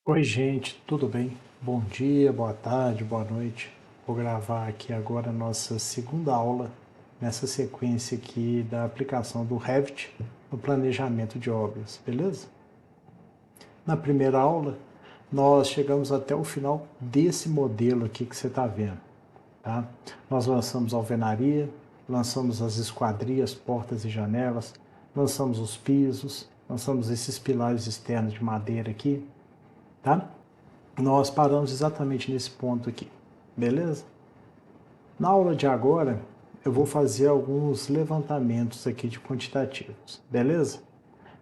Oi, gente, tudo bem? Bom dia, boa tarde, boa noite. Vou gravar aqui agora a nossa segunda aula nessa sequência aqui da aplicação do Revit no planejamento de obras, beleza? Na primeira aula, nós chegamos até o final desse modelo aqui que você está vendo, tá? Nós lançamos a alvenaria, lançamos as esquadrias, portas e janelas, lançamos os pisos, lançamos esses pilares externos de madeira aqui, tá? Nós paramos exatamente nesse ponto aqui, beleza? Na aula de agora, eu vou fazer alguns levantamentos aqui de quantitativos, beleza?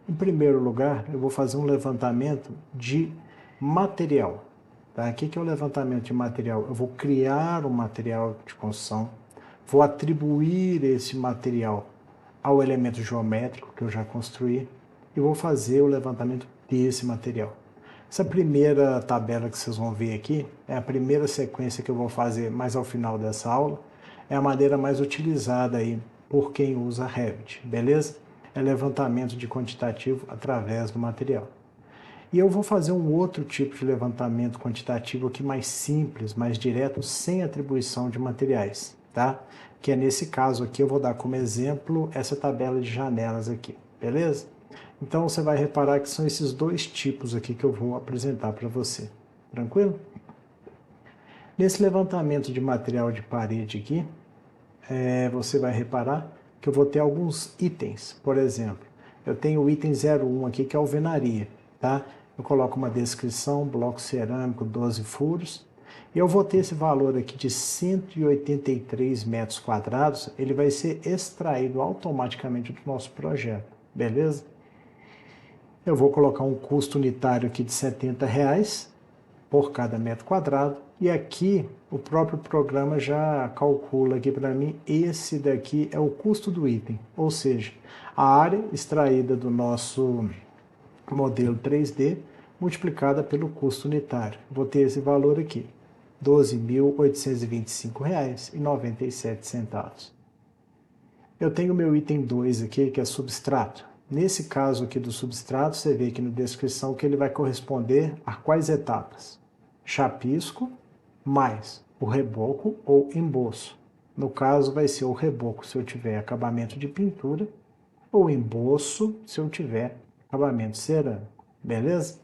Em primeiro lugar, eu vou fazer um levantamento de material. Tá? O que é o levantamento de material? Eu vou criar um material de construção, vou atribuir esse material ao elemento geométrico que eu já construí e vou fazer o levantamento desse material. Essa primeira tabela que vocês vão ver aqui é a primeira sequência que eu vou fazer mais ao final dessa aula. É a maneira mais utilizada aí por quem usa Revit, beleza? É levantamento de quantitativo através do material. E eu vou fazer um outro tipo de levantamento quantitativo aqui mais simples, mais direto, sem atribuição de materiais, tá? Que é nesse caso aqui, eu vou dar como exemplo essa tabela de janelas aqui, beleza? Então você vai reparar que são esses dois tipos aqui que eu vou apresentar para você, tranquilo? Nesse levantamento de material de parede aqui, você vai reparar que eu vou ter alguns itens. Por exemplo, eu tenho o item 01 aqui, que é alvenaria, tá? Eu coloco uma descrição, bloco cerâmico, 12 furos, e eu vou ter esse valor aqui de 183 metros quadrados, ele vai ser extraído automaticamente do nosso projeto, beleza? Eu vou colocar um custo unitário aqui de R$ 70 por cada metro quadrado. E aqui o próprio programa já calcula aqui para mim, esse daqui é o custo do item, ou seja, a área extraída do nosso modelo 3D multiplicada pelo custo unitário. Vou ter esse valor aqui, R$ 12.825,97. Eu tenho o meu item 2 aqui, que é substrato. Nesse caso aqui do substrato, você vê aqui na descrição que ele vai corresponder a quais etapas? Chapisco mais o reboco ou emboço. No caso, vai ser o reboco se eu tiver acabamento de pintura ou emboço se eu tiver acabamento cerâmico. Beleza?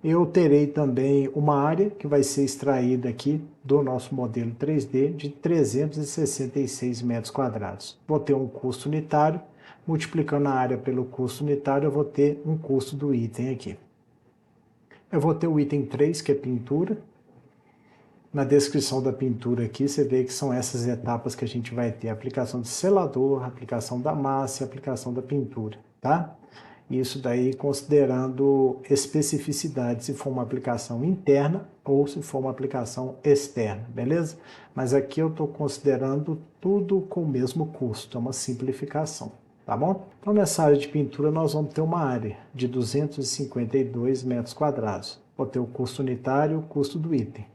Eu terei também uma área que vai ser extraída aqui do nosso modelo 3D de 366 metros quadrados. Vou ter um custo unitário, multiplicando a área pelo custo unitário, eu vou ter um custo do item aqui. Eu vou ter o item 3, que é pintura. Na descrição da pintura aqui, você vê que são essas etapas que a gente vai ter: a aplicação de selador, a aplicação da massa e a aplicação da pintura, tá? Isso daí considerando especificidade, se for uma aplicação interna ou se for uma aplicação externa, beleza? Mas aqui eu estou considerando tudo com o mesmo custo, é uma simplificação, tá bom? Então nessa área de pintura nós vamos ter uma área de 252 metros quadrados. Vou ter o custo unitário e o custo do item.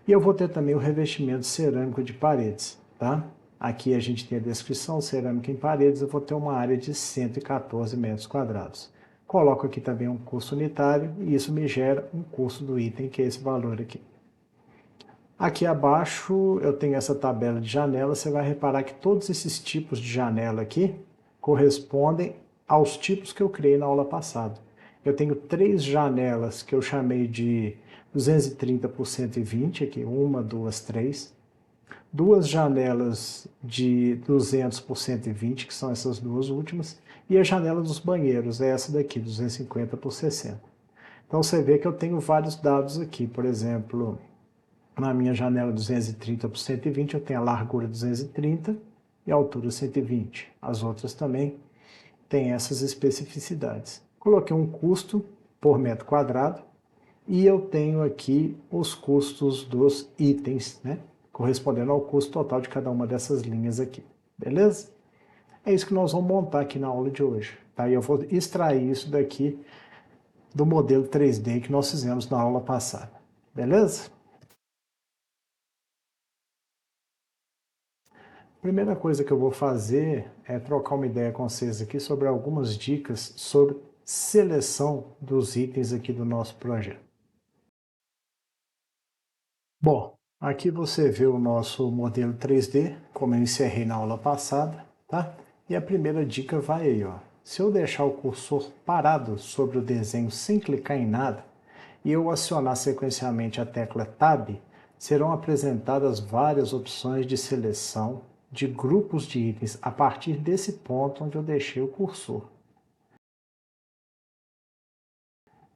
E eu vou ter também o revestimento cerâmico de paredes, tá? Aqui a gente tem a descrição, cerâmica em paredes, eu vou ter uma área de 114 metros quadrados. Coloco aqui também um custo unitário e isso me gera um custo do item, que é esse valor aqui. Aqui abaixo eu tenho essa tabela de janela, você vai reparar que todos esses tipos de janela aqui correspondem aos tipos que eu criei na aula passada. Eu tenho 3 janelas que eu chamei de 230 por 120, aqui, uma, duas, três. Duas janelas de 200 por 120, que são essas duas últimas. E a janela dos banheiros, é essa daqui, 250 por 60. Então você vê que eu tenho vários dados aqui. Por exemplo, na minha janela 230 por 120, eu tenho a largura 230 e a altura 120. As outras também têm essas especificidades. Coloquei um custo por metro quadrado e eu tenho aqui os custos dos itens, né? Correspondendo ao custo total de cada uma dessas linhas aqui. Beleza? É isso que nós vamos montar aqui na aula de hoje. Tá? E eu vou extrair isso daqui do modelo 3D que nós fizemos na aula passada. Beleza? Primeira coisa que eu vou fazer é trocar uma ideia com vocês aqui sobre algumas dicas sobre seleção dos itens aqui do nosso projeto. Bom, aqui você vê o nosso modelo 3D, como eu encerrei na aula passada, tá? E a primeira dica vai aí, ó. Se eu deixar o cursor parado sobre o desenho sem clicar em nada, e eu acionar sequencialmente a tecla Tab, serão apresentadas várias opções de seleção de grupos de itens a partir desse ponto onde eu deixei o cursor.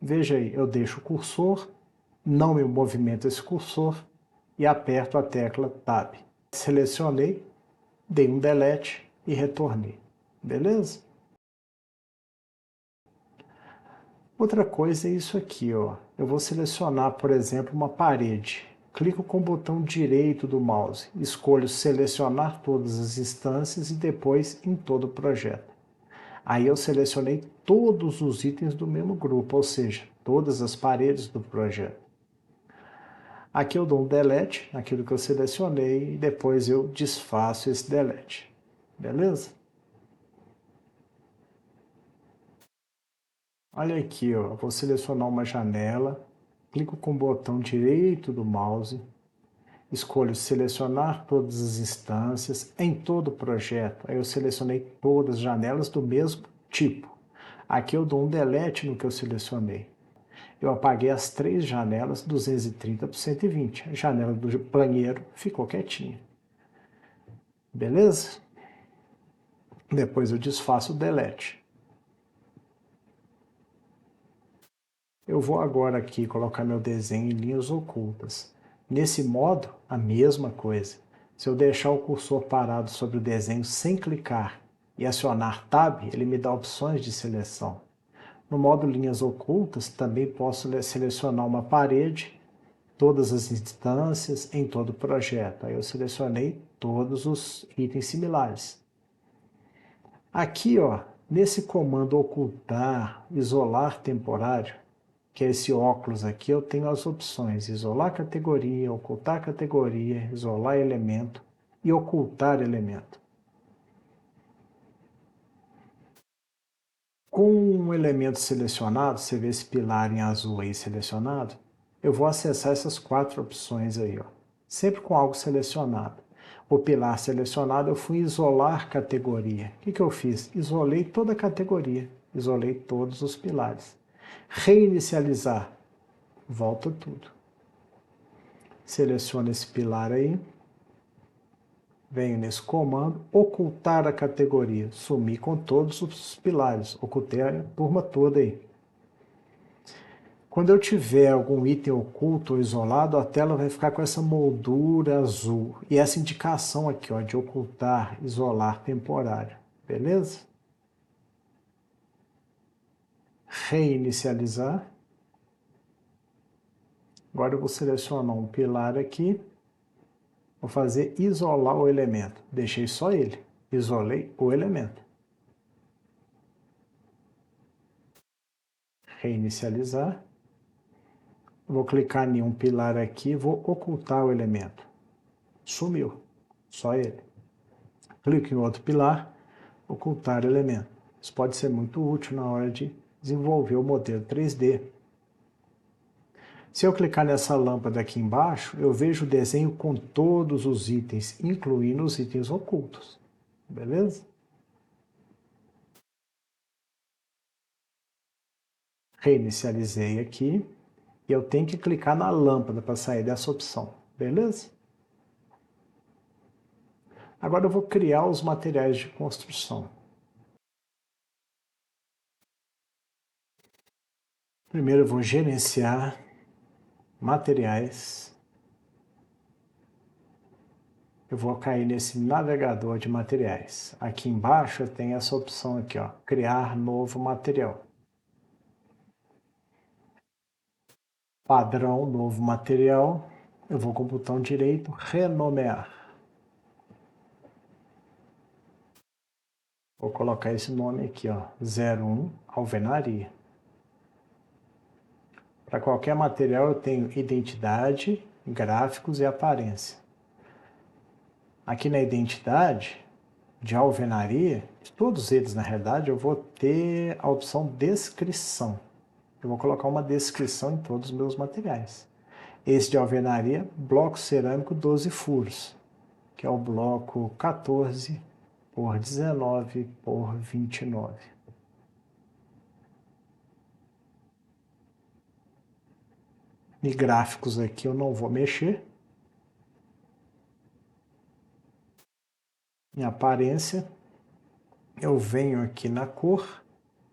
Veja aí, eu deixo o cursor, não me movimento esse cursor e aperto a tecla Tab. Selecionei, dei um Delete e retornei. Beleza? Outra coisa é isso aqui, ó. Eu vou selecionar, por exemplo, uma parede. Clico com o botão direito do mouse, escolho selecionar todas as instâncias e depois em todo o projeto. Aí eu selecionei todos os itens do mesmo grupo, ou seja, todas as paredes do projeto. Aqui eu dou um delete naquilo que eu selecionei e depois eu desfaço esse delete. Beleza? Olha aqui, ó, vou selecionar uma janela, clico com o botão direito do mouse, escolho selecionar todas as instâncias em todo o projeto. Aí eu selecionei todas as janelas do mesmo tipo. Aqui eu dou um delete no que eu selecionei. Eu apaguei as 3 janelas 230 por 120. A janela do banheiro ficou quietinha. Beleza? Depois eu desfaço o delete. Eu vou agora aqui colocar meu desenho em linhas ocultas. Nesse modo, a mesma coisa. Se eu deixar o cursor parado sobre o desenho sem clicar e acionar Tab, ele me dá opções de seleção. No modo linhas ocultas, também posso selecionar uma parede, todas as instâncias em todo o projeto. Aí eu selecionei todos os itens similares. Aqui, ó, nesse comando ocultar, isolar temporário, que é esse óculos aqui, eu tenho as opções isolar categoria, isolar elemento e ocultar elemento. Com um elemento selecionado, você vê esse pilar em azul aí selecionado, eu vou acessar essas 4 opções aí, ó, sempre com algo selecionado. O pilar selecionado, eu fui isolar categoria. O que eu fiz? Isolei toda a categoria, isolei todos os pilares. Reinicializar, volta tudo. Seleciono esse pilar aí, venho nesse comando, ocultar a categoria, sumi com todos os pilares, ocultei a turma toda aí. Quando eu tiver algum item oculto ou isolado, a tela vai ficar com essa moldura azul e essa indicação aqui, ó, de ocultar, isolar temporário, beleza? Reinicializar. Agora eu vou selecionar um pilar aqui, vou fazer isolar o elemento, deixei só ele, isolei o elemento. Reinicializar. Vou clicar em um pilar aqui, vou ocultar o elemento. Sumiu, só ele. Clico em outro pilar, ocultar elemento. Isso pode ser muito útil na hora de desenvolver o modelo 3D. Se eu clicar nessa lâmpada aqui embaixo, eu vejo o desenho com todos os itens, incluindo os itens ocultos. Beleza? Reinicializei aqui. E eu tenho que clicar na lâmpada para sair dessa opção. Beleza? Agora eu vou criar os materiais de construção. Primeiro eu vou gerenciar materiais. Eu vou cair nesse navegador de materiais. Aqui embaixo eu tenho essa opção aqui, ó, criar novo material. Padrão, novo material. Eu vou com o botão direito, renomear. Vou colocar esse nome aqui, ó, 01 Alvenaria. Para qualquer material eu tenho identidade, gráficos e aparência. Aqui na identidade, de alvenaria, todos eles na realidade, eu vou ter a opção descrição. Eu vou colocar uma descrição em todos os meus materiais. Esse de alvenaria, bloco cerâmico 12 furos, que é o bloco 14 por 19 por 29. E gráficos aqui eu não vou mexer. Em aparência, eu venho aqui na cor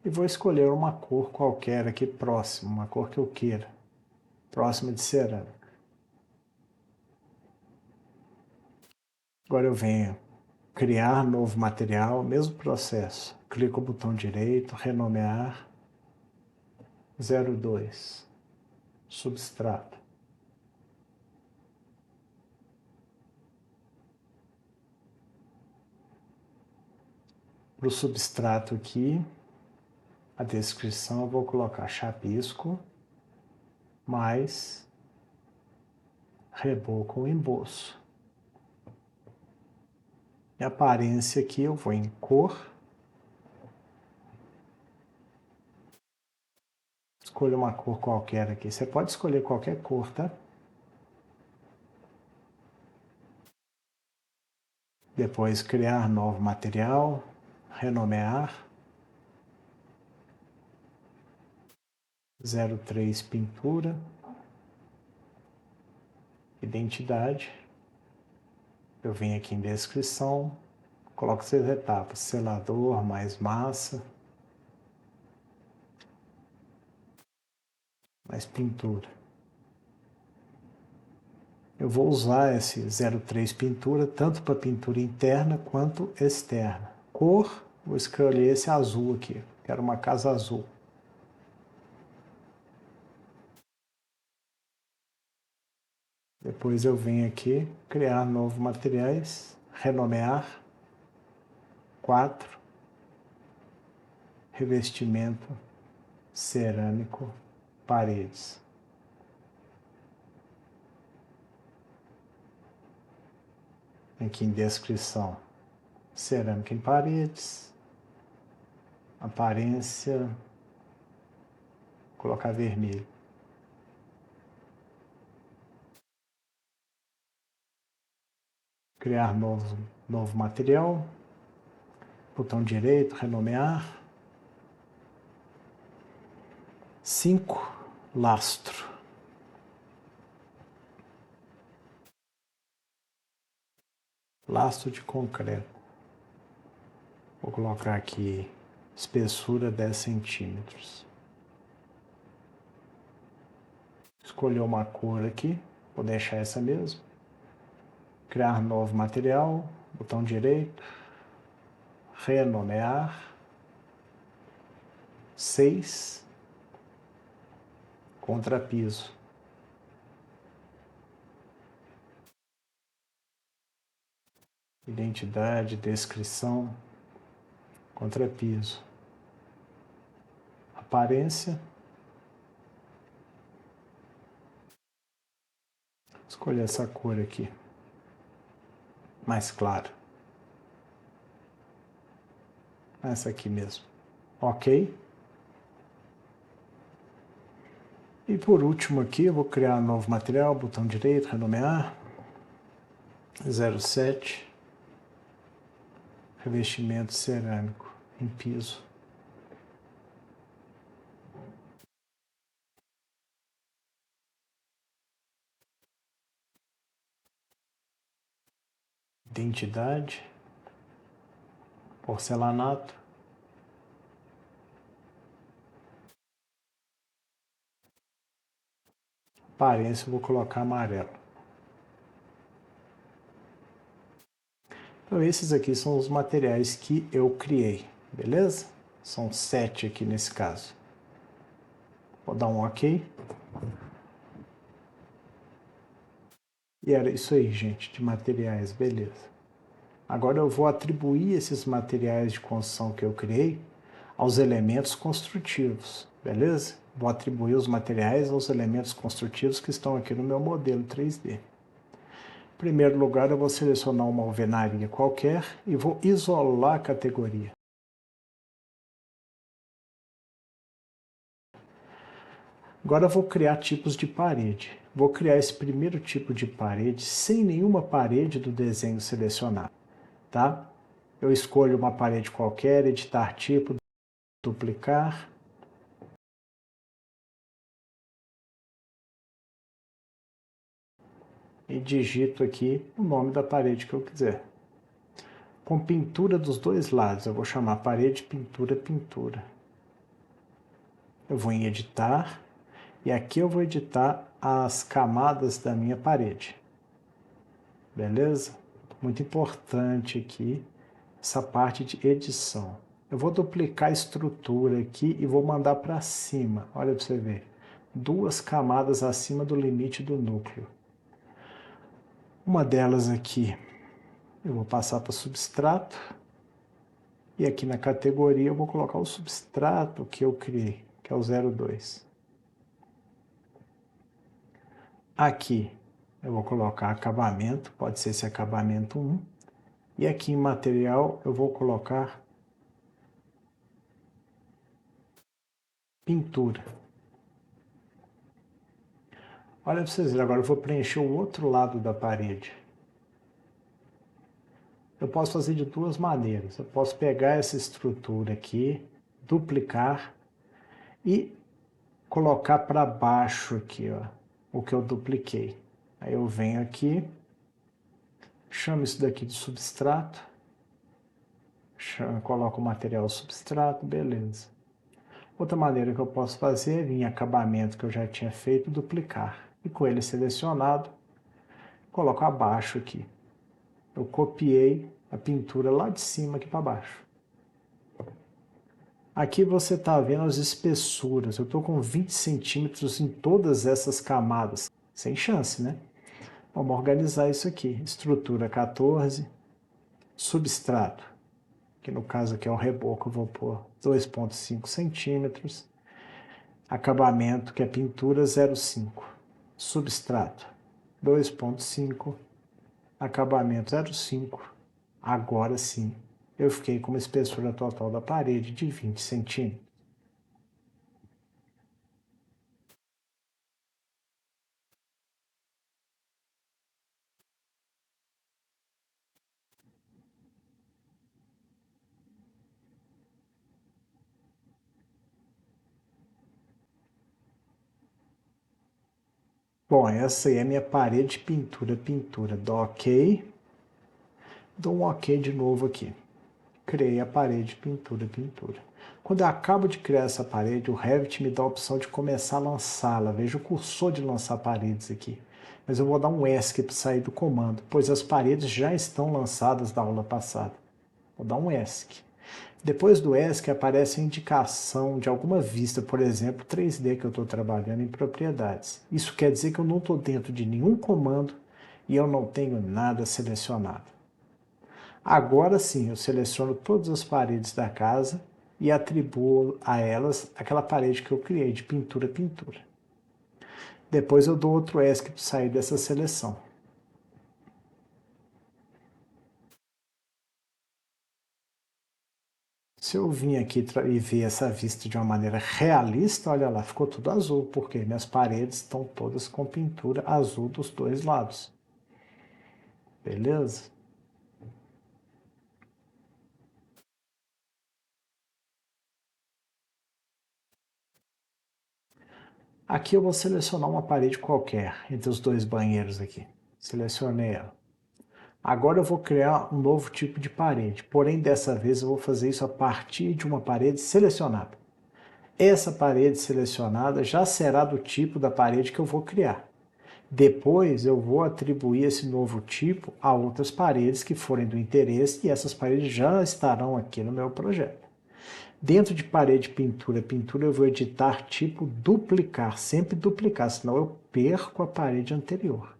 e vou escolher uma cor qualquer aqui próxima, uma cor que eu queira, próxima de cerâmica. Agora eu venho criar novo material, mesmo processo. Clico o botão direito, renomear, 02, substrato. Para o substrato aqui, a descrição eu vou colocar chapisco mais reboco com emboço. E a aparência aqui eu vou em cor. Escolha uma cor qualquer aqui. Você pode escolher qualquer cor, tá? Depois criar novo material, renomear, 03 pintura, identidade. Eu venho aqui em descrição, coloco 6 etapas, selador mais massa, mais pintura. Eu vou usar esse 03 pintura tanto para pintura interna quanto externa. Cor, vou escolher esse azul aqui, quero uma casa azul. Depois eu venho aqui, criar novos materiais, renomear, 4, revestimento cerâmico, paredes. Aqui em descrição, cerâmica em paredes, aparência, vou colocar vermelho. Criar novo material, botão direito, renomear, 5, lastro. Lastro de concreto. Vou colocar aqui espessura 10 centímetros. Escolher uma cor aqui, vou deixar essa mesmo. Criar novo material, botão direito, renomear, 6, contrapiso. Identidade, descrição, contrapiso. Aparência. Escolher essa cor aqui, mais clara. Essa aqui mesmo. Ok. E por último aqui, eu vou criar um novo material, botão direito, renomear, 07, revestimento cerâmico em piso. Identidade, porcelanato, aparência eu vou colocar amarelo. Então esses aqui são os materiais que eu criei, beleza? São 7 aqui nesse caso. Vou dar um OK. E era isso aí, gente, de materiais, beleza. Agora eu vou atribuir esses materiais de construção que eu criei aos elementos construtivos, beleza? Vou atribuir os materiais aos elementos construtivos que estão aqui no meu modelo 3D. Em primeiro lugar, eu vou selecionar uma alvenaria qualquer e vou isolar a categoria. Agora eu vou criar tipos de parede. Vou criar esse primeiro tipo de parede sem nenhuma parede do desenho selecionado, tá? Eu escolho uma parede qualquer, editar tipo, duplicar. E digito aqui o nome da parede que eu quiser. Com pintura dos dois lados, eu vou chamar parede, pintura, pintura. Eu vou em editar, e aqui eu vou editar as camadas da minha parede. Beleza? Muito importante aqui essa parte de edição. Eu vou duplicar a estrutura aqui e vou mandar para cima. Olha para você ver. 2 camadas acima do limite do núcleo. Uma delas aqui eu vou passar para substrato. E aqui na categoria eu vou colocar o substrato que eu criei, que é o 02. Aqui eu vou colocar acabamento, pode ser esse acabamento 1. E aqui em material eu vou colocar pintura. Olha para vocês verem, agora eu vou preencher o outro lado da parede. Eu posso fazer de 2 maneiras. Eu posso pegar essa estrutura aqui, duplicar e colocar para baixo aqui, ó, o que eu dupliquei. Aí eu venho aqui, chamo isso daqui de substrato, coloco o material substrato, beleza. Outra maneira que eu posso fazer é vir em acabamento que eu já tinha feito, duplicar. E com ele selecionado, coloco abaixo aqui. Eu copiei a pintura lá de cima aqui para baixo. Aqui você está vendo as espessuras. Eu estou com 20 centímetros em todas essas camadas. Sem chance, né? Vamos organizar isso aqui. Estrutura 14, substrato, que no caso aqui é o reboco, eu vou pôr 2,5 centímetros. Acabamento, que é pintura 0,5. Substrato 2,5. Acabamento 0,5. Agora sim, eu fiquei com uma espessura total da parede de 20 centímetros. Bom, essa aí é a minha parede pintura, pintura. Dou OK. Dou um OK de novo aqui. Criei a parede pintura, pintura. Quando eu acabo de criar essa parede, o Revit me dá a opção de começar a lançá-la. Veja o cursor de lançar paredes aqui. Mas eu vou dar um ESC para sair do comando, pois as paredes já estão lançadas da aula passada. Vou dar um ESC. Depois do ESC aparece a indicação de alguma vista, por exemplo, 3D que eu estou trabalhando em propriedades. Isso quer dizer que eu não estou dentro de nenhum comando e eu não tenho nada selecionado. Agora sim, eu seleciono todas as paredes da casa e atribuo a elas aquela parede que eu criei de pintura, pintura. Depois eu dou outro ESC para sair dessa seleção. Se eu vim aqui e ver essa vista de uma maneira realista, olha lá, ficou tudo azul, porque minhas paredes estão todas com pintura azul dos dois lados. Beleza? Aqui eu vou selecionar uma parede qualquer, entre os dois banheiros aqui. Selecionei ela. Agora eu vou criar um novo tipo de parede, porém dessa vez eu vou fazer isso a partir de uma parede selecionada. Essa parede selecionada já será do tipo da parede que eu vou criar. Depois eu vou atribuir esse novo tipo a outras paredes que forem do interesse e essas paredes já estarão aqui no meu projeto. Dentro de parede, pintura, pintura, eu vou editar tipo duplicar, sempre duplicar, senão eu perco a parede anterior.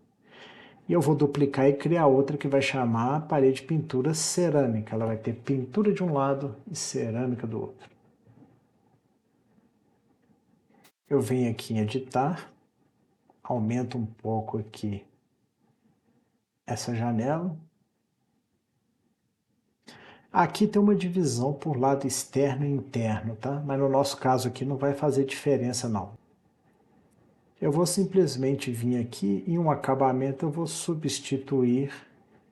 E eu vou duplicar e criar outra que vai chamar parede pintura cerâmica. Ela vai ter pintura de um lado e cerâmica do outro. Eu venho aqui em editar, aumento um pouco aqui essa janela. Aqui tem uma divisão por lado externo e interno, tá? Mas no nosso caso aqui não vai fazer diferença não. Eu vou simplesmente vir aqui e em um acabamento eu vou substituir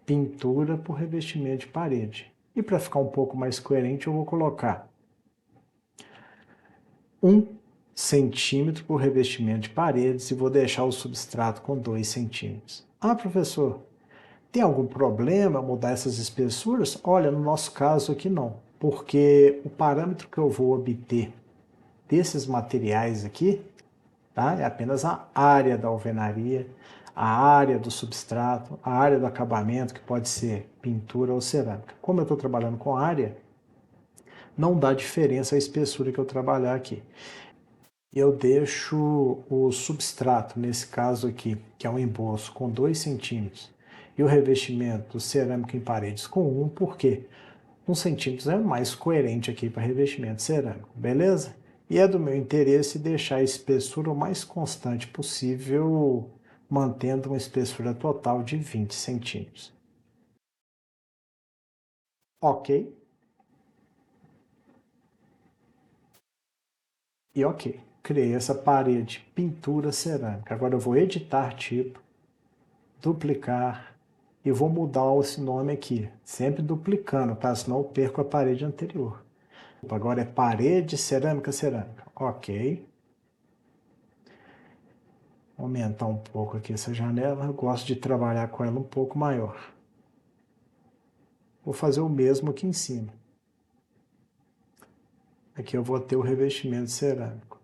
pintura por revestimento de parede. E para ficar um pouco mais coerente eu vou colocar 1 centímetro por revestimento de paredes e vou deixar o substrato com 2 centímetros. Ah, professor, tem algum problema mudar essas espessuras? Olha, no nosso caso aqui não, porque o parâmetro que eu vou obter desses materiais aqui, tá, é apenas a área da alvenaria, a área do substrato, a área do acabamento, que pode ser pintura ou cerâmica. Como eu estou trabalhando com área, não dá diferença a espessura que eu trabalhar aqui. Eu deixo o substrato, nesse caso aqui, que é um emboço, com 2 centímetros, e o revestimento cerâmico em paredes com 1, por quê? 1 centímetro é mais coerente aqui para revestimento cerâmico, beleza? E é do meu interesse deixar a espessura o mais constante possível, mantendo uma espessura total de 20 centímetros. Ok? E ok. Criei essa parede, pintura cerâmica. Agora eu vou editar tipo, duplicar e vou mudar esse nome aqui, sempre duplicando, tá? Senão eu perco a parede anterior. Agora é parede cerâmica cerâmica. Ok. Vou aumentar um pouco aqui essa janela. Eu gosto de trabalhar com ela um pouco maior. Vou fazer o mesmo aqui em cima. Aqui eu vou ter o revestimento cerâmico.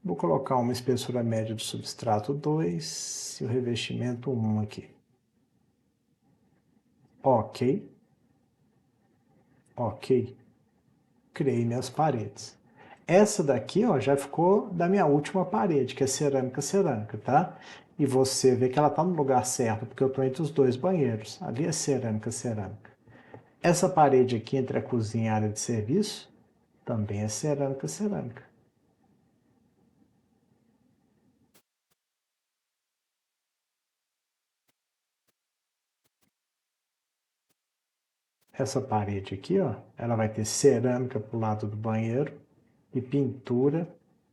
Vou colocar uma espessura média do substrato 2 e o revestimento 1 aqui. Ok. Ok. Criei minhas paredes. Essa daqui, ó, já ficou da minha última parede, que é cerâmica cerâmica, tá? E você vê que ela tá no lugar certo, porque eu tô entre os dois banheiros. Ali é cerâmica cerâmica. Essa parede aqui entre a cozinha e a área de serviço também é cerâmica cerâmica. Essa parede aqui, ó, ela vai ter cerâmica pro lado do banheiro e pintura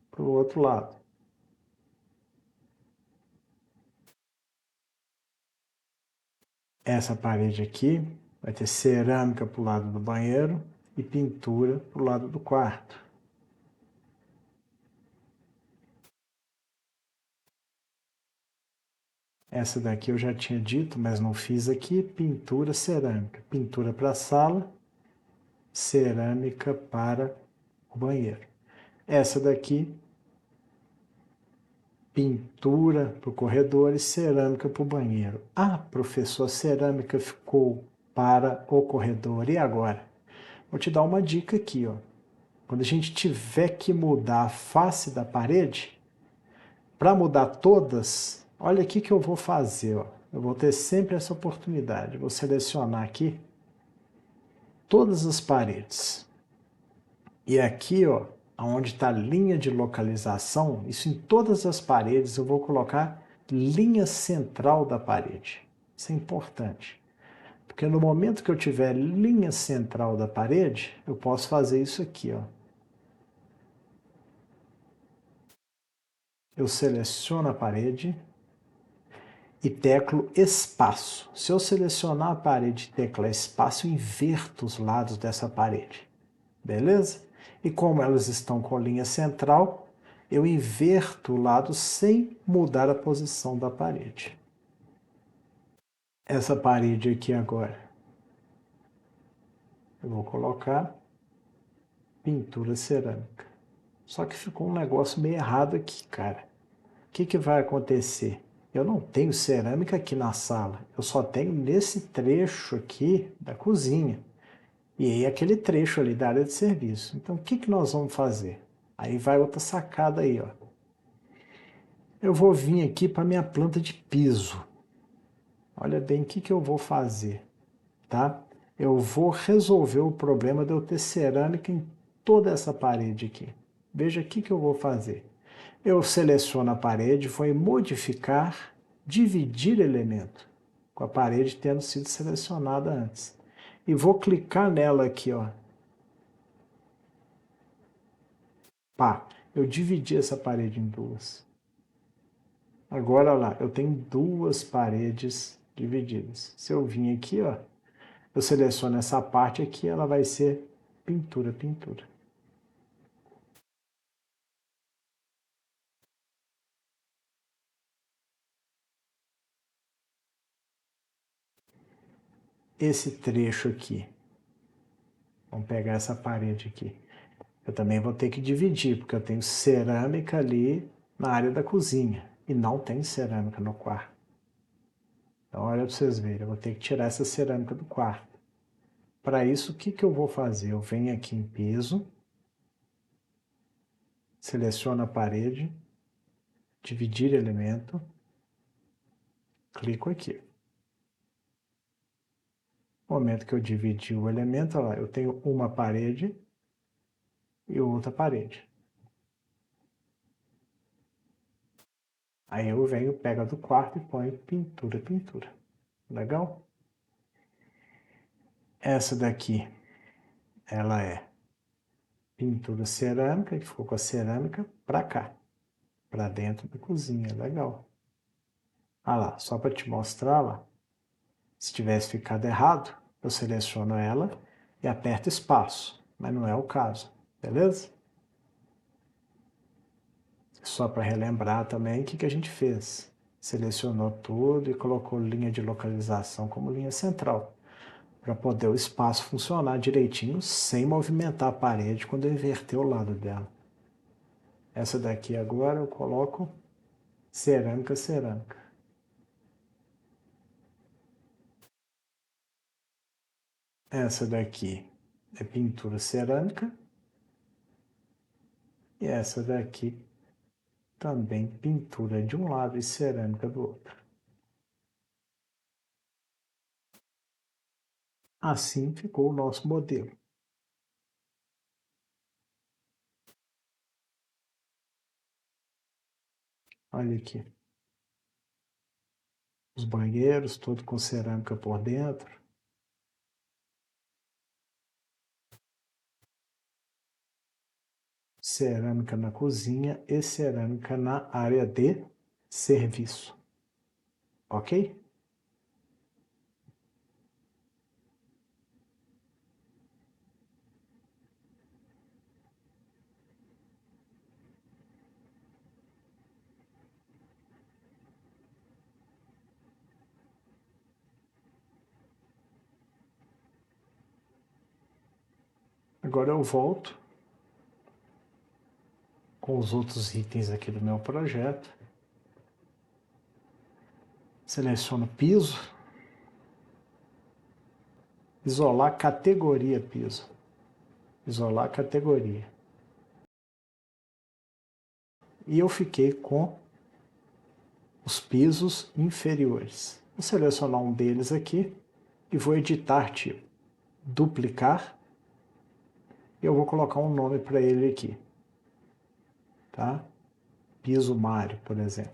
pro outro lado. Essa parede aqui vai ter cerâmica pro lado do banheiro e pintura pro lado do quarto. Essa daqui eu já tinha dito, mas não fiz aqui, pintura cerâmica. Pintura para a sala, cerâmica para o banheiro. Essa daqui, pintura para o corredor e cerâmica para o banheiro. Ah, professor, a cerâmica ficou para o corredor. E agora? Vou te dar uma dica aqui, ó. Quando a gente tiver que mudar a face da parede, para mudar todas, olha aqui que eu vou fazer, ó. Eu vou ter sempre essa oportunidade. Vou selecionar aqui todas as paredes. E aqui, ó, onde está a linha de localização, isso em todas as paredes eu vou colocar linha central da parede. Isso é importante. Porque no momento que eu tiver linha central da parede, eu posso fazer isso aqui, ó. Eu seleciono a parede e teclo espaço. Se eu selecionar a parede e teclar espaço, eu inverto os lados dessa parede. Beleza? E como elas estão com a linha central, eu inverto o lado sem mudar a posição da parede. Essa parede aqui agora, eu vou colocar pintura cerâmica. Só que ficou um negócio meio errado aqui, cara. O que que vai acontecer? Eu não tenho cerâmica aqui na sala, eu só tenho nesse trecho aqui da cozinha. E aí aquele trecho ali da área de serviço. Então o que que nós vamos fazer? Aí vai outra sacada aí, ó. Eu vou vir aqui para minha planta de piso. Olha bem o que que eu vou fazer, tá? Eu vou resolver o problema de eu ter cerâmica em toda essa parede aqui. Veja o que que eu vou fazer. Eu seleciono a parede, vou em modificar, dividir elemento. com a parede tendo sido selecionada antes. E vou clicar nela aqui, ó. Pá, eu dividi essa parede em duas. Agora lá, eu tenho duas paredes divididas. Se eu vim aqui, ó, eu seleciono essa parte aqui, ela vai ser pintura, pintura. Esse trecho aqui, vamos pegar essa parede aqui. Eu também vou ter que dividir, porque eu tenho cerâmica ali na área da cozinha e não tem cerâmica no quarto. Então, olha para vocês verem, eu vou ter que tirar essa cerâmica do quarto. Para isso, o que que eu vou fazer? Eu venho aqui em peso, seleciono a parede, dividir elemento, clico aqui. No momento que eu dividi o elemento, olha lá, eu tenho uma parede e outra parede. Aí eu venho, pego a do quarto e ponho pintura, pintura. Legal? Essa daqui, ela é pintura cerâmica, que ficou com a cerâmica para cá, para dentro da cozinha. Legal. Ah lá, só para te mostrar lá, se tivesse ficado errado, eu seleciono ela e aperto espaço, mas não é o caso, beleza? Só para relembrar também o que que a gente fez. Selecionou tudo e colocou linha de localização como linha central, para poder o espaço funcionar direitinho sem movimentar a parede quando eu inverter o lado dela. Essa daqui agora eu coloco cerâmica, cerâmica. Essa daqui é pintura cerâmica. E essa daqui também pintura de um lado e cerâmica do outro. Assim ficou o nosso modelo. Olha aqui. Os banheiros, tudo com cerâmica por dentro. Cerâmica na cozinha e cerâmica na área de serviço. Ok? Agora eu volto com os outros itens aqui do meu projeto. Seleciono piso. Isolar categoria piso. Isolar categoria. E eu fiquei com os pisos inferiores. Vou selecionar um deles aqui e vou editar artigo. Duplicar. E eu vou colocar um nome para ele aqui. Tá? Piso Mário, por exemplo.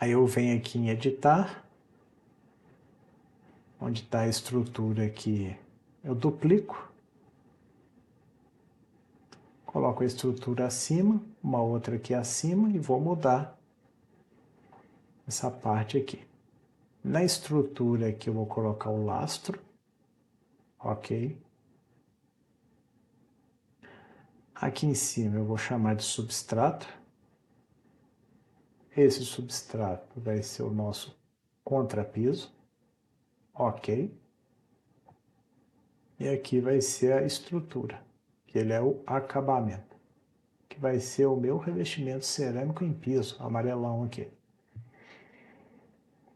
Aí eu venho aqui em editar, onde está a estrutura aqui, eu duplico, coloco a estrutura acima, uma outra aqui acima e vou mudar essa parte aqui. Na estrutura aqui eu vou colocar o lastro, ok? Aqui em cima eu vou chamar de substrato. Esse substrato vai ser o nosso contrapiso, ok? E aqui vai ser a estrutura, que ele é o acabamento, que vai ser o meu revestimento cerâmico em piso, amarelão aqui.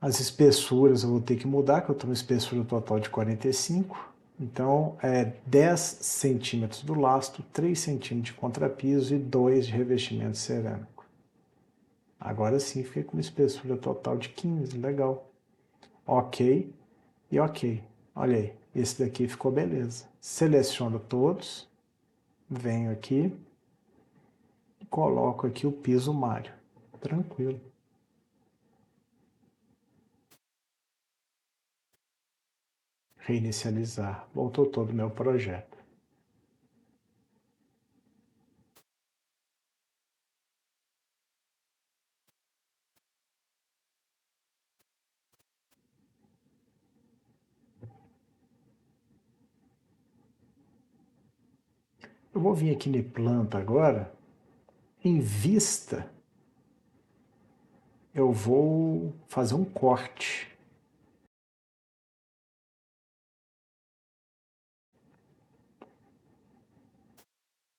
As espessuras eu vou ter que mudar, que eu estou uma espessura total de 45. Então, é 10 centímetros do lastro, 3 centímetros de contrapiso e 2 de revestimento cerâmico. Agora sim, fica com uma espessura total de 15, legal. Ok e ok. Olha aí, esse daqui ficou beleza. Seleciono todos, venho aqui e coloco aqui o piso Mário. Tranquilo. Reinicializar. Voltou todo o meu projeto. Eu vou vir aqui em planta agora. Em vista, eu vou fazer um corte.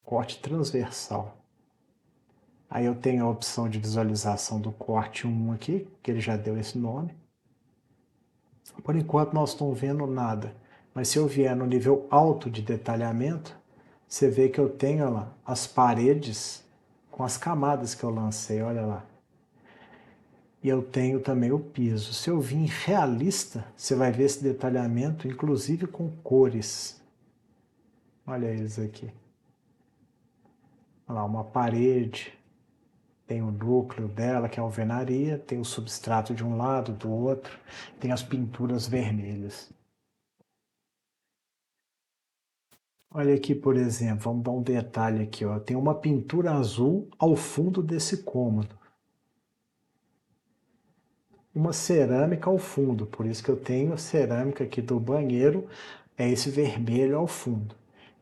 Corte transversal. Aí eu tenho a opção de visualização do corte 1 aqui, que ele já deu esse nome. Por enquanto nós estamos vendo nada, mas se eu vier no nível alto de detalhamento, você vê que eu tenho lá as paredes com as camadas que eu lancei, olha lá. E eu tenho também o piso. Se eu vir em realista, você vai ver esse detalhamento, inclusive com cores. Olha eles aqui. Olha lá, uma parede, tem o núcleo dela, que é a alvenaria, tem o substrato de um lado, do outro, tem as pinturas vermelhas. Olha aqui, por exemplo, vamos dar um detalhe aqui, ó. Tem uma pintura azul ao fundo desse cômodo. Uma cerâmica ao fundo, por isso que eu tenho a cerâmica aqui do banheiro, é esse vermelho ao fundo.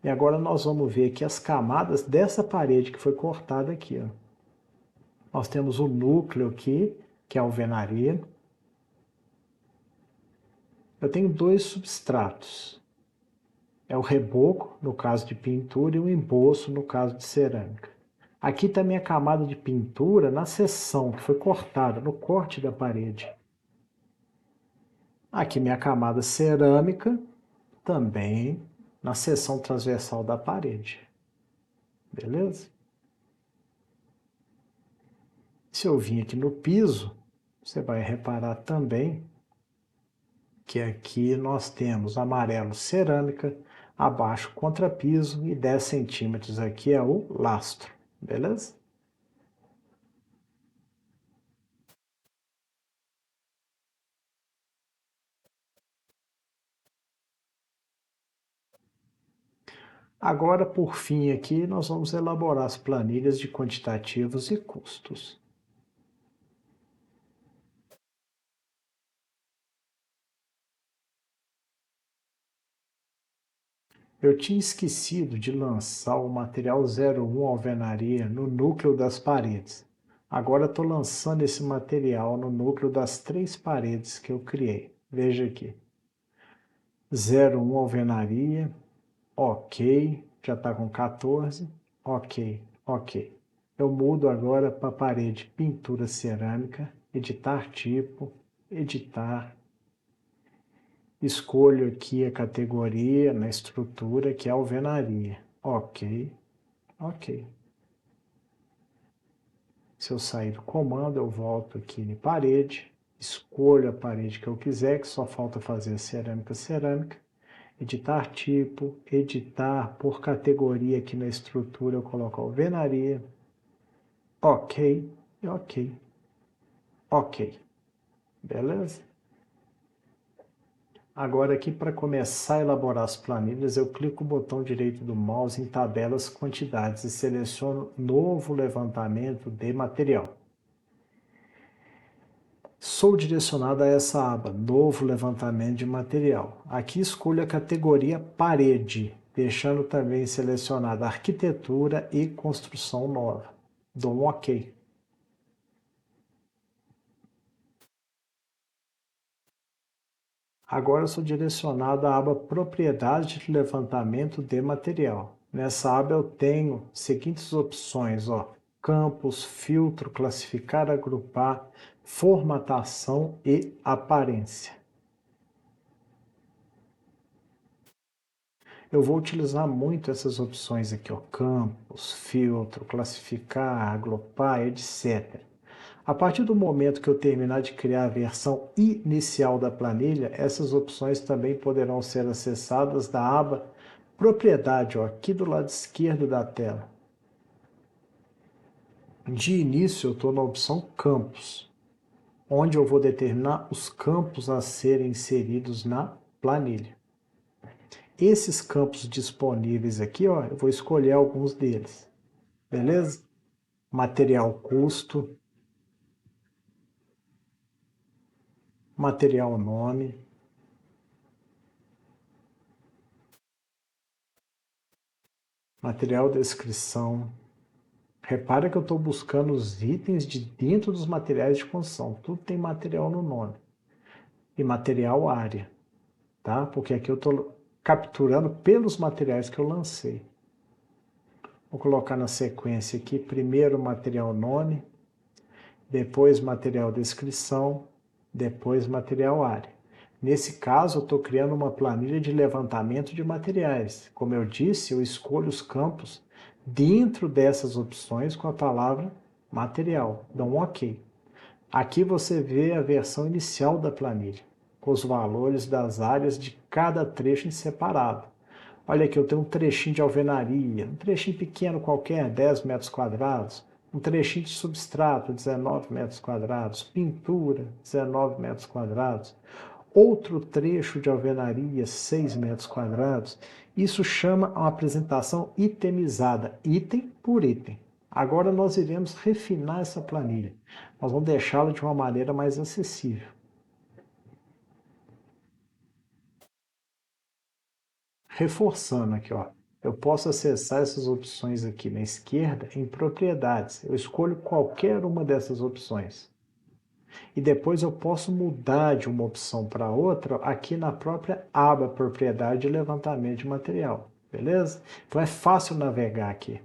E agora nós vamos ver aqui as camadas dessa parede que foi cortada aqui, ó. Nós temos o núcleo aqui, que é a alvenaria. Eu tenho dois substratos. É o reboco, no caso de pintura, e o emboço, no caso de cerâmica. Aqui está a minha camada de pintura na seção, que foi cortada, no corte da parede. Aqui minha camada cerâmica, também na seção transversal da parede. Beleza? Se eu vir aqui no piso, você vai reparar também que aqui nós temos amarelo cerâmica, abaixo contrapiso e 10 centímetros aqui é o lastro. Beleza? Agora, por fim, aqui nós vamos elaborar as planilhas de quantitativos e custos. Eu tinha esquecido de lançar o material 01 alvenaria no núcleo das paredes. Agora estou lançando esse material no núcleo das 3 paredes que eu criei. Veja aqui. 01 alvenaria, ok, já está com 14, ok, ok. Eu mudo agora para a parede pintura cerâmica, editar tipo, editar. Escolho aqui a categoria na estrutura que é alvenaria. Ok, ok. Se eu sair do comando, eu volto aqui em parede, escolho a parede que eu quiser, que só falta fazer cerâmica, cerâmica. Editar tipo, editar por categoria aqui na estrutura, eu coloco alvenaria. Ok, ok, ok. Beleza? Agora aqui para começar a elaborar as planilhas, eu clico o botão direito do mouse em tabelas quantidades e seleciono novo levantamento de material. Sou direcionado a essa aba, novo levantamento de material. Aqui escolho a categoria parede, deixando também selecionada arquitetura e construção nova. Dou um OK. Agora eu sou direcionado à aba Propriedade de levantamento de material. Nessa aba eu tenho as seguintes opções, ó: campos, filtro, classificar, agrupar, formatação e aparência. Eu vou utilizar muito essas opções aqui, ó: campos, filtro, classificar, agrupar, etc. A partir do momento que eu terminar de criar a versão inicial da planilha, essas opções também poderão ser acessadas da aba Propriedade, ó, aqui do lado esquerdo da tela. De início, eu estou na opção Campos, onde eu vou determinar os campos a serem inseridos na planilha. Esses campos disponíveis aqui, ó, eu vou escolher alguns deles, beleza? Material custo, material nome, material descrição. Repara que eu estou buscando os itens de dentro dos materiais de construção. Tudo tem material no nome. E material área, tá? Porque aqui eu estou capturando pelos materiais que eu lancei. Vou colocar na sequência aqui, primeiro material nome, depois material descrição, depois material área. Nesse caso, eu estou criando uma planilha de levantamento de materiais. Como eu disse, eu escolho os campos dentro dessas opções com a palavra material. Dá um OK. Aqui você vê a versão inicial da planilha, com os valores das áreas de cada trecho em separado. Olha aqui, eu tenho um trechinho de alvenaria, um trechinho pequeno qualquer, 10 metros quadrados, um trechinho de substrato, 19 metros quadrados, pintura, 19 metros quadrados, outro trecho de alvenaria, 6 metros quadrados. Isso chama uma apresentação itemizada, item por item. Agora nós iremos refinar essa planilha. Nós vamos deixá-la de uma maneira mais acessível. Reforçando aqui, ó, eu posso acessar essas opções aqui na esquerda em propriedades. Eu escolho qualquer uma dessas opções. E depois eu posso mudar de uma opção para outra aqui na própria aba propriedade de levantamento de material. Beleza? Então é fácil navegar aqui.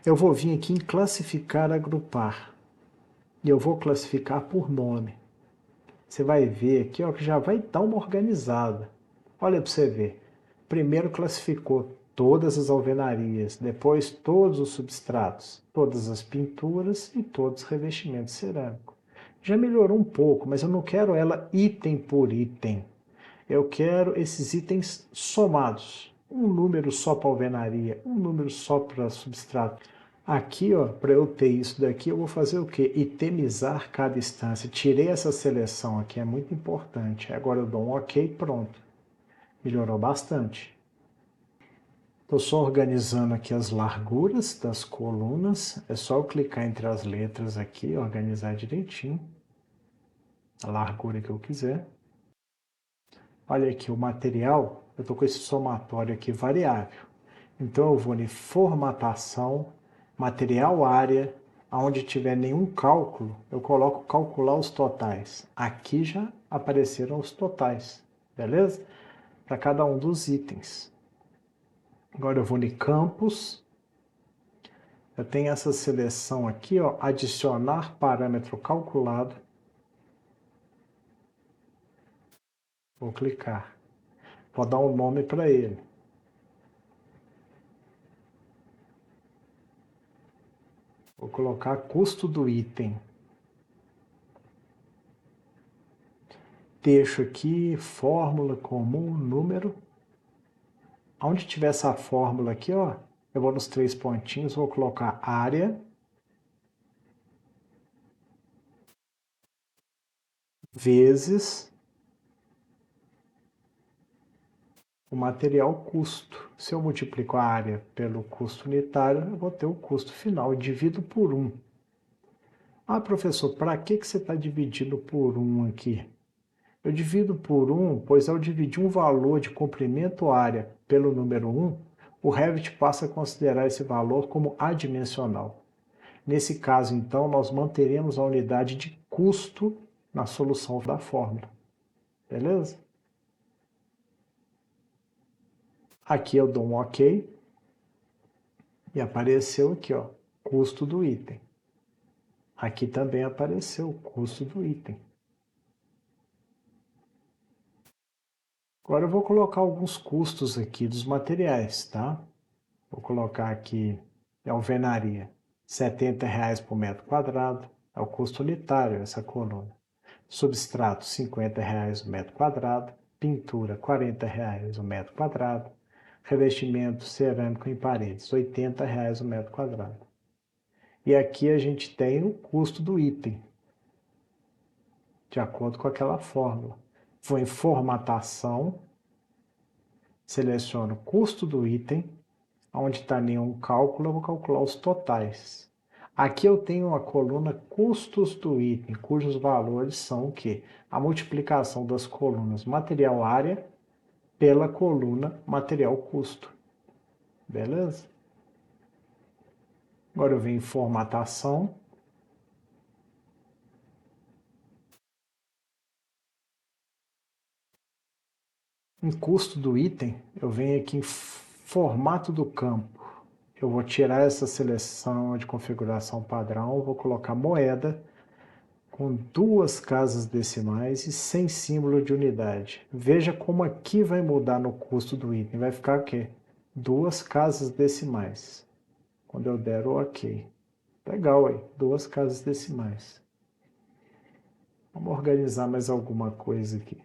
Eu vou vir aqui em classificar, agrupar. E eu vou classificar por nome. Você vai ver aqui, ó, que já vai dar uma organizada. Olha para você ver. Primeiro classificou todas as alvenarias, depois todos os substratos, todas as pinturas e todos os revestimentos cerâmicos. Já melhorou um pouco, mas eu não quero ela item por item. Eu quero esses itens somados. Um número só para alvenaria, um número só para substrato. Aqui, ó, para eu ter isso daqui, eu vou fazer o quê? Itemizar cada instância. Tirei essa seleção aqui, é muito importante. Agora eu dou um OK, pronto. Melhorou bastante. Estou só organizando aqui as larguras das colunas. É só eu clicar entre as letras aqui, organizar direitinho. A largura que eu quiser. Olha aqui o material, eu estou com esse somatório aqui variável. Então eu vou em formatação, material área, onde tiver nenhum cálculo, eu coloco calcular os totais. Aqui já apareceram os totais, beleza? Para cada um dos itens. Agora eu vou em campos, eu tenho essa seleção aqui, ó, adicionar parâmetro calculado. Vou clicar. Vou dar um nome para ele. Vou colocar custo do item. Deixo aqui fórmula comum, número. Onde tiver essa fórmula aqui, ó, eu vou nos 3 pontinhos, vou colocar área vezes o material custo. Se eu multiplico a área pelo custo unitário, eu vou ter o custo final, eu divido por 1. Ah, professor, para que você está dividindo por 1 aqui? Eu divido por 1, pois ao dividir um valor de comprimento área pelo número 1, o Revit passa a considerar esse valor como adimensional. Nesse caso, então, nós manteremos a unidade de custo na solução da fórmula. Beleza? Aqui eu dou um OK e apareceu aqui, ó, custo do item. Aqui também apareceu o custo do item. Agora eu vou colocar alguns custos aqui dos materiais, tá? Vou colocar aqui alvenaria, R$ 70 por metro quadrado, é o custo unitário essa coluna. Substrato, R$ 50 o metro quadrado. Pintura, R$ 40 o metro quadrado. Revestimento cerâmico em paredes, R$ 80 o metro quadrado. E aqui a gente tem o custo do item, de acordo com aquela fórmula. Vou em formatação, Seleciono o custo do item, onde está nenhum cálculo, eu vou calcular os totais. Aqui eu tenho a coluna custos do item, cujos valores são o quê? A multiplicação das colunas material área pela coluna material custo. Beleza? Agora eu venho em formatação. Em custo do item, eu venho aqui em formato do campo. Eu vou tirar essa seleção de configuração padrão, vou colocar moeda com 2 casas decimais e sem símbolo de unidade. Veja como aqui vai mudar no custo do item. Vai ficar o quê? 2 casas decimais. Quando eu der o OK. Legal aí, 2 casas decimais. Vamos organizar mais alguma coisa aqui.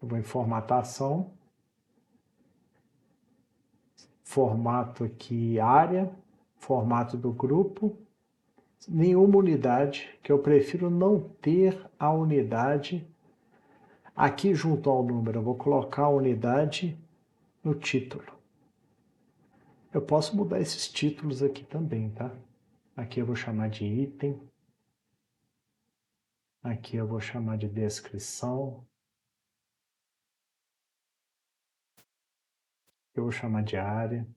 Eu vou em formatação. Formato aqui área. Formato do grupo. Nenhuma unidade, que eu prefiro não ter a unidade aqui junto ao número. Eu vou colocar a unidade no título. Eu posso mudar esses títulos aqui também, tá? Aqui eu vou chamar de item. Aqui eu vou chamar de descrição. Eu vou chamar de área.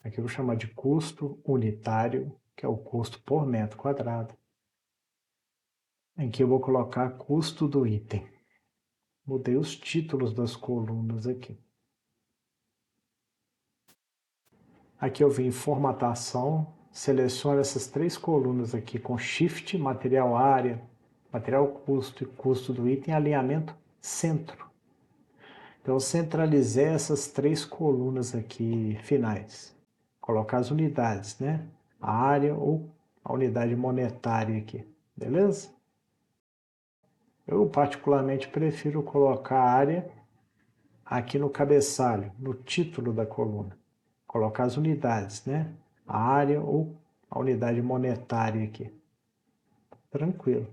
Aqui eu vou chamar de custo unitário, que é o custo por metro quadrado. Aqui eu vou colocar custo do item. Mudei os títulos das colunas aqui. Aqui eu venho em formatação, seleciono essas 3 colunas aqui com Shift, material área, material custo e custo do item, alinhamento centro. Então eu centralizei essas 3 colunas aqui finais. Colocar as unidades, né? A área ou a unidade monetária aqui, beleza? Eu particularmente prefiro colocar a área aqui no cabeçalho, no título da coluna. Colocar as unidades, né? A área ou a unidade monetária aqui. Tranquilo.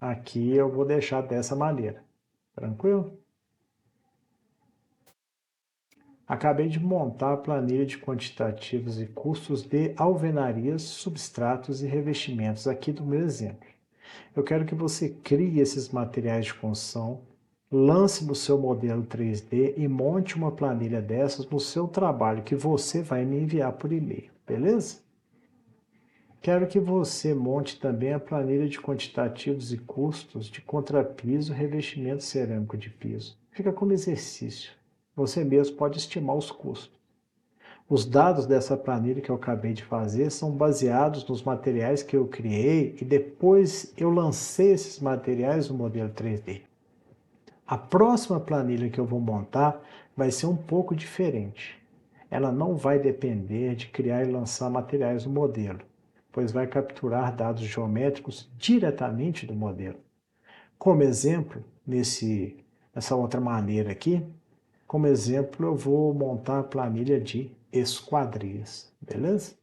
Aqui eu vou deixar dessa maneira. Tranquilo? Acabei de montar a planilha de quantitativos e custos de alvenarias, substratos e revestimentos aqui do meu exemplo. Eu quero que você crie esses materiais de construção, lance no seu modelo 3D e monte uma planilha dessas no seu trabalho que você vai me enviar por e-mail, beleza? Quero que você monte também a planilha de quantitativos e custos de contrapiso e revestimento cerâmico de piso. Fica como exercício. Você mesmo pode estimar os custos. Os dados dessa planilha que eu acabei de fazer são baseados nos materiais que eu criei e depois eu lancei esses materiais no modelo 3D. A próxima planilha que eu vou montar vai ser um pouco diferente. Ela não vai depender de criar e lançar materiais no modelo, pois vai capturar dados geométricos diretamente do modelo. Como exemplo, nessa outra maneira aqui, como exemplo, eu vou montar a planilha de esquadrias, beleza?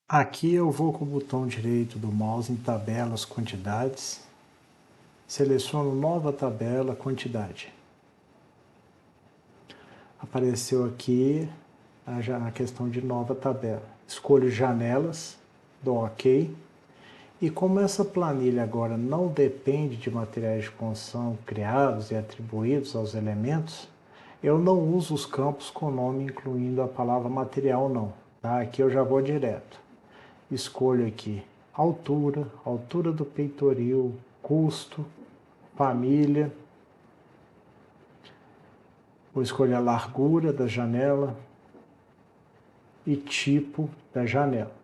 Aqui eu vou com o botão direito do mouse em tabelas, quantidades, seleciono nova tabela, quantidade. Apareceu aqui a questão de nova tabela. Escolho janelas, dou OK. E como essa planilha agora não depende de materiais de construção criados e atribuídos aos elementos, eu não uso os campos com nome incluindo a palavra material não. Tá? Aqui eu já vou direto. Escolho aqui altura, altura do peitoril, custo, família. Vou escolher a largura da janela e tipo da janela.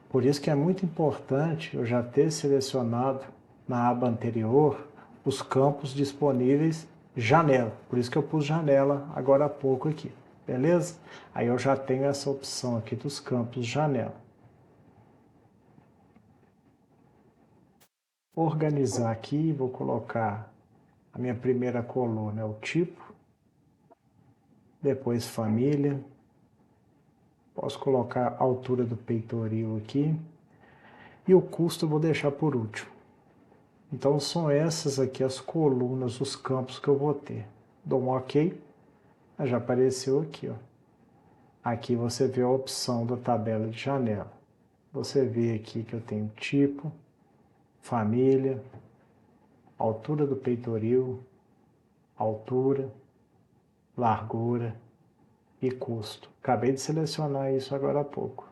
Por isso que é muito importante eu já ter selecionado na aba anterior os campos disponíveis janela. Por isso que eu pus janela agora há pouco aqui, beleza? Aí eu já tenho essa opção aqui dos campos janela. Organizar aqui, vou colocar a minha primeira coluna, é o tipo, depois família, posso colocar a altura do peitoril aqui, E o custo eu vou deixar por último. Então são essas aqui as colunas, os campos que eu vou ter. Dou um OK, já apareceu aqui, ó. Aqui você vê a opção da tabela de janela. Você vê aqui que eu tenho tipo, família, altura do peitoril, altura, largura e custo. Acabei de selecionar isso agora há pouco.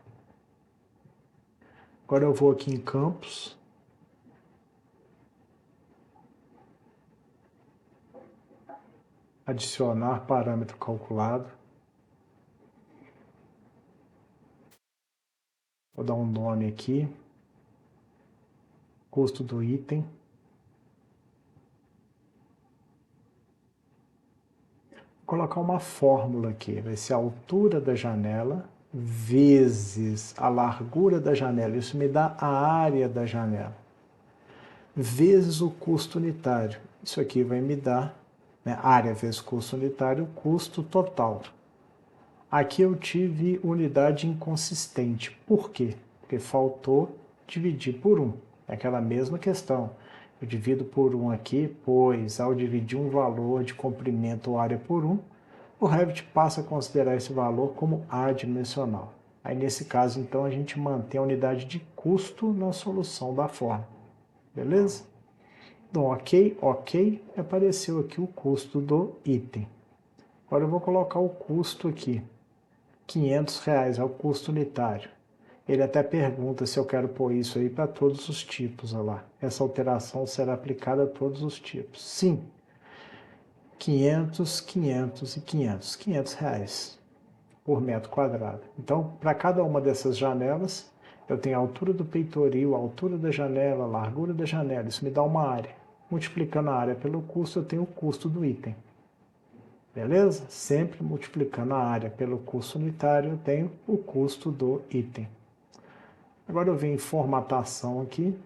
Agora eu vou aqui em campos. Adicionar parâmetro calculado. Vou dar um nome aqui. Custo do item. Vou colocar uma fórmula aqui. Vai ser a altura da janela vezes a largura da janela. Isso me dá a área da janela. Vezes o custo unitário. Isso aqui vai me dar, né, área vezes custo unitário, custo total. Aqui eu tive unidade inconsistente. Por quê? Porque faltou dividir por 1. É aquela mesma questão. Eu divido por 1 aqui, pois ao dividir um valor de comprimento ou área por 1, o Revit passa a considerar esse valor como adimensional. Aí nesse caso, então, a gente mantém a unidade de custo na solução da forma. Beleza? Então, OK, OK, apareceu aqui o custo do item. Agora eu vou colocar o custo aqui. R$500 é o custo unitário. Ele até pergunta se eu quero pôr isso aí para todos os tipos, olha lá. Essa alteração será aplicada a todos os tipos. Sim. 500, 500 e 500. R$500 por metro quadrado. Então, para cada uma dessas janelas, eu tenho a altura do peitoril, a altura da janela, a largura da janela. Isso me dá uma área. Multiplicando a área pelo custo, eu tenho o custo do item. Beleza? Sempre multiplicando a área pelo custo unitário, eu tenho o custo do item. Agora eu venho em formatação aqui,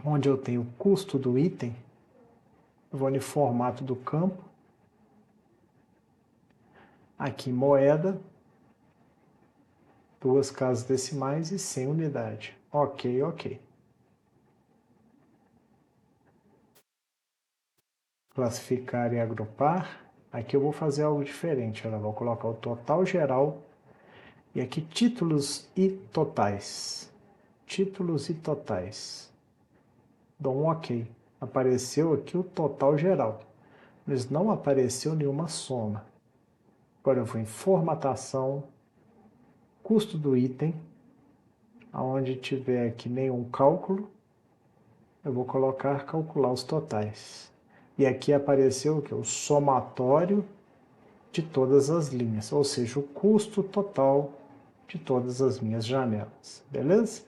onde eu tenho o custo do item. Eu vou no formato do campo. Aqui moeda, 2 casas decimais e 100 unidade. OK, OK. Classificar e agrupar. Aqui eu vou fazer algo diferente. Eu vou colocar o total geral e aqui títulos e totais. Títulos e totais. Dou um OK. Apareceu aqui o total geral, mas não apareceu nenhuma soma. Agora eu vou em formatação, custo do item, aonde tiver aqui nenhum cálculo, eu vou calcular os totais. E aqui apareceu o somatório de todas as linhas, ou seja, o custo total de todas as minhas janelas, beleza?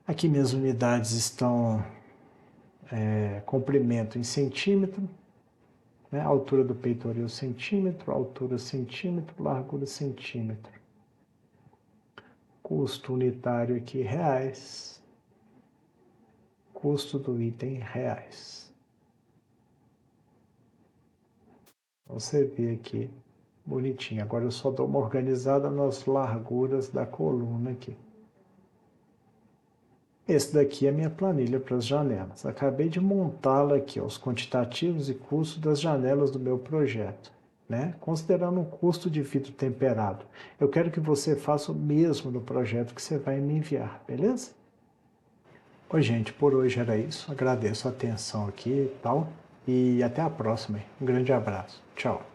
Aqui minhas unidades estão comprimento em centímetro, né? Altura do peitoril centímetro, altura centímetro, largura centímetro. Custo unitário aqui reais, custo do item reais. Você vê aqui bonitinho. Agora eu só dou uma organizada nas larguras da coluna aqui. Esse daqui é a minha planilha para as janelas. Acabei de montá-la aqui, ó, os quantitativos e custos das janelas do meu projeto, né? Considerando um custo de vidro temperado. Eu quero que você faça o mesmo no projeto que você vai me enviar, beleza? Oi, gente, por hoje era isso. Agradeço a atenção aqui e tal. E até a próxima. Um grande abraço. Tchau.